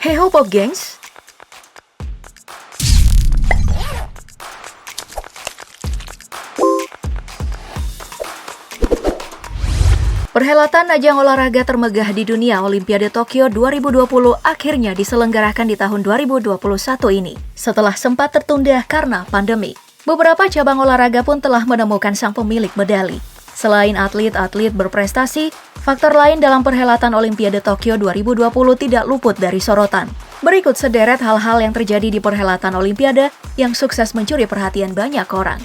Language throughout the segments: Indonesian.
Hey ho Pop Gengs! Perhelatan ajang olahraga termegah di dunia Olimpiade Tokyo 2020 akhirnya diselenggarakan di tahun 2021 ini, setelah sempat tertunda karena pandemi. Beberapa cabang olahraga pun telah menemukan sang pemilik medali. Selain atlet-atlet berprestasi, faktor lain dalam perhelatan Olimpiade Tokyo 2020 tidak luput dari sorotan. Berikut sederet hal-hal yang terjadi di perhelatan Olimpiade yang sukses mencuri perhatian banyak orang.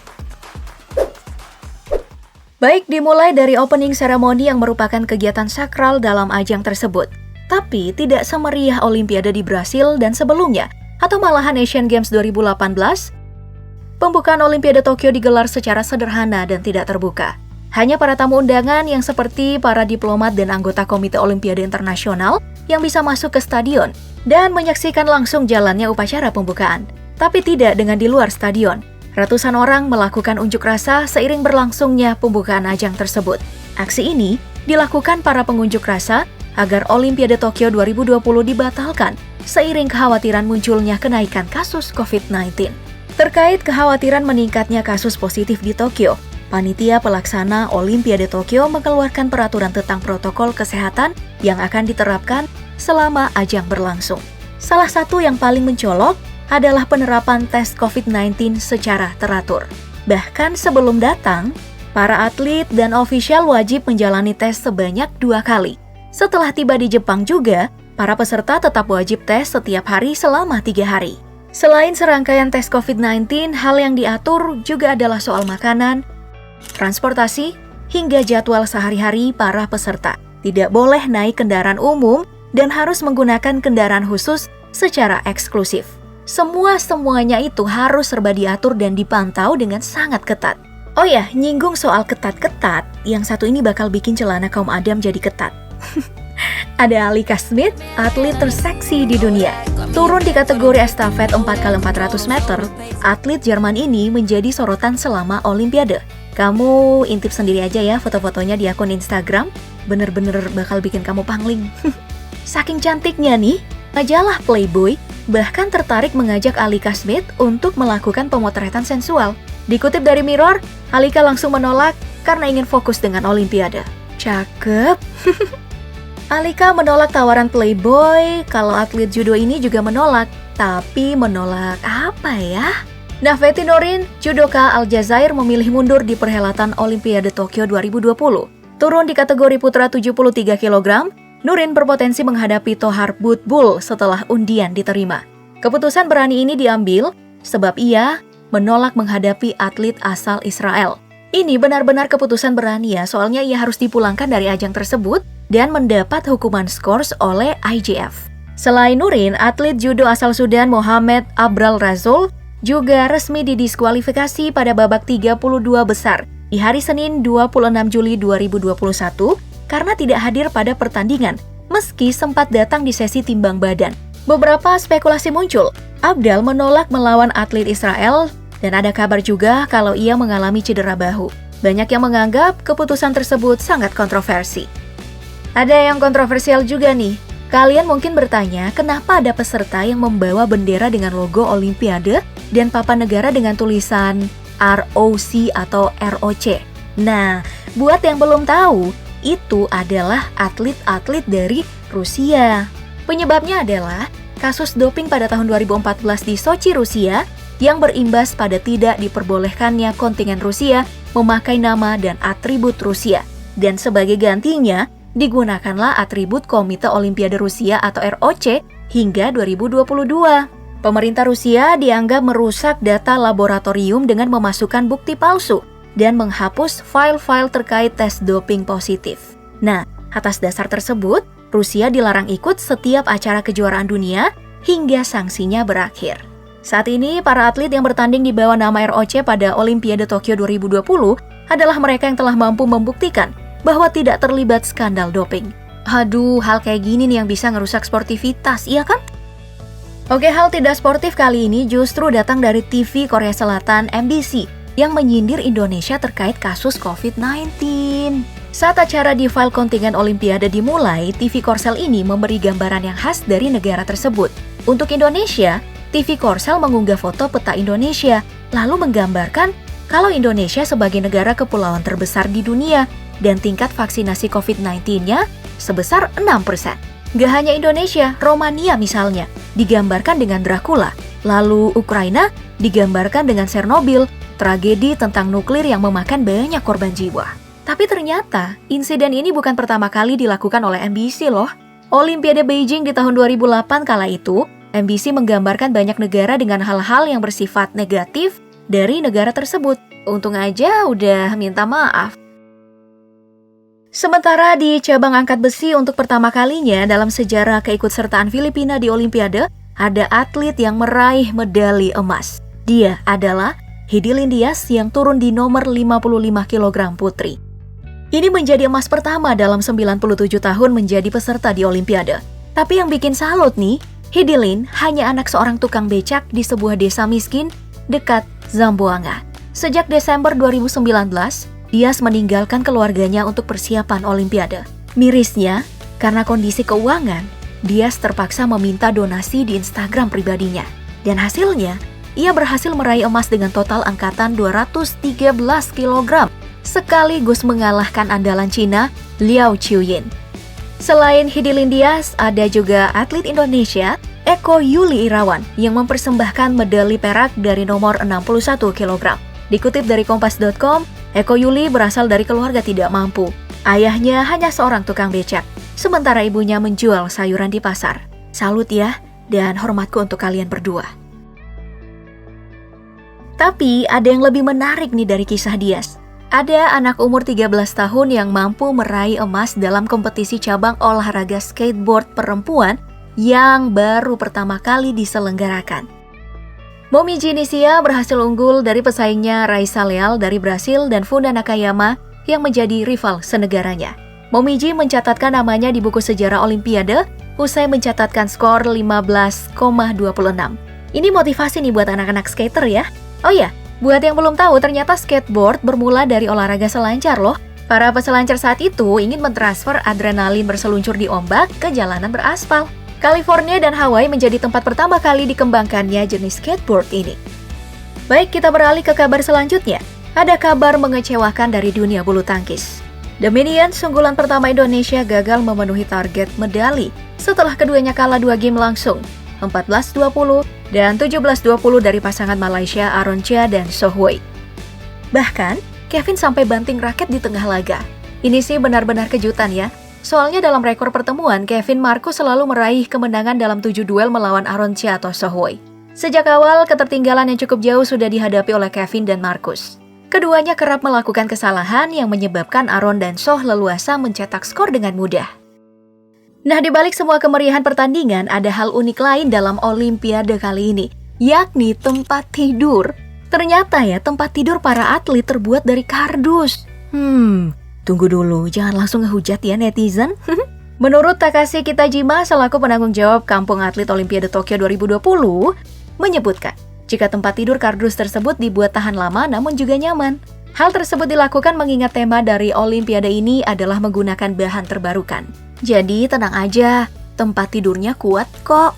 Baik dimulai dari opening ceremony yang merupakan kegiatan sakral dalam ajang tersebut, tapi tidak semeriah Olimpiade di Brasil dan sebelumnya, atau malahan Asian Games 2018, pembukaan Olimpiade Tokyo digelar secara sederhana dan tidak terbuka. Hanya para tamu undangan yang seperti para diplomat dan anggota Komite Olimpiade Internasional yang bisa masuk ke stadion dan menyaksikan langsung jalannya upacara pembukaan, tapi tidak dengan di luar stadion. Ratusan orang melakukan unjuk rasa seiring berlangsungnya pembukaan ajang tersebut. Aksi ini dilakukan para pengunjuk rasa agar Olimpiade Tokyo 2020 dibatalkan seiring kekhawatiran munculnya kenaikan kasus COVID-19. Terkait kekhawatiran meningkatnya kasus positif di Tokyo, panitia pelaksana Olimpiade Tokyo mengeluarkan peraturan tentang protokol kesehatan yang akan diterapkan selama ajang berlangsung. Salah satu yang paling mencolok adalah penerapan tes COVID-19 secara teratur. Bahkan sebelum datang, para atlet dan ofisial wajib menjalani tes sebanyak 2 kali. Setelah tiba di Jepang juga, para peserta tetap wajib tes setiap hari selama 3 hari. Selain serangkaian tes COVID-19, hal yang diatur juga adalah soal makanan, transportasi, hingga jadwal sehari-hari para peserta. Tidak boleh naik kendaraan umum dan harus menggunakan kendaraan khusus secara eksklusif. Semuanya itu harus serba diatur dan dipantau dengan sangat ketat. Oh ya, nyinggung soal ketat-ketat, yang satu ini bakal bikin celana kaum Adam jadi ketat. Ada Alika Smith, atlet terseksi di dunia. Turun di kategori estafet 4x400 meter, atlet Jerman ini menjadi sorotan selama Olimpiade. Kamu intip sendiri aja ya foto-fotonya di akun Instagram, bener-bener bakal bikin kamu pangling. Saking cantiknya nih, majalah Playboy bahkan tertarik mengajak Alika Smith untuk melakukan pemotretan sensual. Dikutip dari Mirror, Alika langsung menolak karena ingin fokus dengan Olimpiade. Cakep. Alika menolak tawaran Playboy, kalau atlet judo ini juga menolak. Tapi menolak apa ya? Nafeti Norin, judoka Aljazair memilih mundur di perhelatan Olimpiade Tokyo 2020. Turun di kategori putra 73 kg, Nurin berpotensi menghadapi Tohar Butbul setelah undian diterima. Keputusan berani ini diambil sebab ia menolak menghadapi atlet asal Israel. Ini benar-benar keputusan berani ya, soalnya ia harus dipulangkan dari ajang tersebut dan mendapat hukuman skors oleh IJF. Selain Nurin, atlet judo asal Sudan Mohamed Abral Razul juga resmi didiskualifikasi pada babak 32 besar di hari Senin 26 Juli 2021 karena tidak hadir pada pertandingan, meski sempat datang di sesi timbang badan. Beberapa spekulasi muncul. Abdal menolak melawan atlet Israel, dan ada kabar juga kalau ia mengalami cedera bahu. Banyak yang menganggap keputusan tersebut sangat kontroversi. Ada yang kontroversial juga nih. Kalian mungkin bertanya, kenapa ada peserta yang membawa bendera dengan logo Olimpiade dan papan negara dengan tulisan ROC atau ROC? Nah, buat yang belum tahu, itu adalah atlet-atlet dari Rusia. Penyebabnya adalah kasus doping pada tahun 2014 di Sochi, Rusia, yang berimbas pada tidak diperbolehkannya kontingen Rusia memakai nama dan atribut Rusia. Dan sebagai gantinya, digunakanlah atribut Komite Olimpiade Rusia atau ROC hingga 2022. Pemerintah Rusia dianggap merusak data laboratorium dengan memasukkan bukti palsu dan menghapus file-file terkait tes doping positif. Nah, atas dasar tersebut, Rusia dilarang ikut setiap acara kejuaraan dunia hingga sanksinya berakhir. Saat ini, para atlet yang bertanding di bawah nama ROC pada Olimpiade Tokyo 2020 adalah mereka yang telah mampu membuktikan bahwa tidak terlibat skandal doping. Aduh, hal kayak gini nih yang bisa ngerusak sportivitas, iya kan? Oke, hal tidak sportif kali ini justru datang dari TV Korea Selatan MBC yang menyindir Indonesia terkait kasus COVID-19. Saat acara di file kontingen Olimpiade dimulai, TV Korsel ini memberi gambaran yang khas dari negara tersebut. Untuk Indonesia, TV Korsel mengunggah foto peta Indonesia, lalu menggambarkan kalau Indonesia sebagai negara kepulauan terbesar di dunia dan tingkat vaksinasi COVID-19-nya sebesar 6%. Gak hanya Indonesia, Romania misalnya, digambarkan dengan Dracula, lalu Ukraina digambarkan dengan Chernobyl, tragedi tentang nuklir yang memakan banyak korban jiwa. Tapi ternyata, insiden ini bukan pertama kali dilakukan oleh MBC loh. Olimpiade Beijing di tahun 2008 kala itu, MBC menggambarkan banyak negara dengan hal-hal yang bersifat negatif dari negara tersebut. Untung aja udah minta maaf. Sementara di cabang angkat besi untuk pertama kalinya dalam sejarah keikutsertaan Filipina di Olimpiade, ada atlet yang meraih medali emas. Dia adalah Hidilyn Diaz yang turun di nomor 55 kg putri. Ini menjadi emas pertama dalam 97 tahun menjadi peserta di Olimpiade. Tapi yang bikin salut nih, Hidilyn hanya anak seorang tukang becak di sebuah desa miskin dekat Zamboanga. Sejak Desember 2019, Diaz meninggalkan keluarganya untuk persiapan Olimpiade. Mirisnya, karena kondisi keuangan, Diaz terpaksa meminta donasi di Instagram pribadinya. Dan hasilnya, ia berhasil meraih emas dengan total angkatan 213 kg, sekaligus mengalahkan andalan Cina, Liao Qiuyin. Selain Hidilyn Diaz, ada juga atlet Indonesia, Eko Yuli Irawan, yang mempersembahkan medali perak dari nomor 61 kg. Dikutip dari Kompas.com, Eko Yuli berasal dari keluarga tidak mampu. Ayahnya hanya seorang tukang becak, sementara ibunya menjual sayuran di pasar. Salut ya, dan hormatku untuk kalian berdua. Tapi ada yang lebih menarik nih dari kisah Diaz. Ada anak umur 13 tahun yang mampu meraih emas dalam kompetisi cabang olahraga skateboard perempuan yang baru pertama kali diselenggarakan. Momiji Nishia berhasil unggul dari pesaingnya Raisa Leal dari Brasil dan Funda Nakayama yang menjadi rival senegaranya. Momiji mencatatkan namanya di buku sejarah Olimpiade usai mencatatkan skor 15,26. Ini motivasi nih buat anak-anak skater ya. Oh ya, buat yang belum tahu, ternyata skateboard bermula dari olahraga selancar loh. Para peselancar saat itu ingin mentransfer adrenalin berseluncur di ombak ke jalanan beraspal. California dan Hawaii menjadi tempat pertama kali dikembangkannya jenis skateboard ini. Baik, kita beralih ke kabar selanjutnya. Ada kabar mengecewakan dari dunia bulu tangkis. The Minions, unggulan pertama Indonesia, gagal memenuhi target medali setelah keduanya kalah 2 game langsung, 14-20 dan 17-20 dari pasangan Malaysia Aaron Chia dan Soh Wei. Bahkan, Kevin sampai banting raket di tengah laga. Ini sih benar-benar kejutan ya. Soalnya dalam rekor pertemuan, Kevin Marcus selalu meraih kemenangan dalam 7 duel melawan Aaron Chia atau Soh Wei. Sejak awal, ketertinggalan yang cukup jauh sudah dihadapi oleh Kevin dan Marcus. Keduanya kerap melakukan kesalahan yang menyebabkan Aaron dan Soh leluasa mencetak skor dengan mudah. Nah, di balik semua kemeriahan pertandingan, ada hal unik lain dalam Olimpiade kali ini, yakni tempat tidur. Ternyata ya, tempat tidur para atlet terbuat dari kardus. Tunggu dulu, jangan langsung ngehujat ya netizen. Menurut Takashi Kitajima, selaku penanggung jawab Kampung Atlet Olimpiade Tokyo 2020, menyebutkan, jika tempat tidur kardus tersebut dibuat tahan lama namun juga nyaman. Hal tersebut dilakukan mengingat tema dari Olimpiade ini adalah menggunakan bahan terbarukan. Jadi tenang aja, tempat tidurnya kuat kok.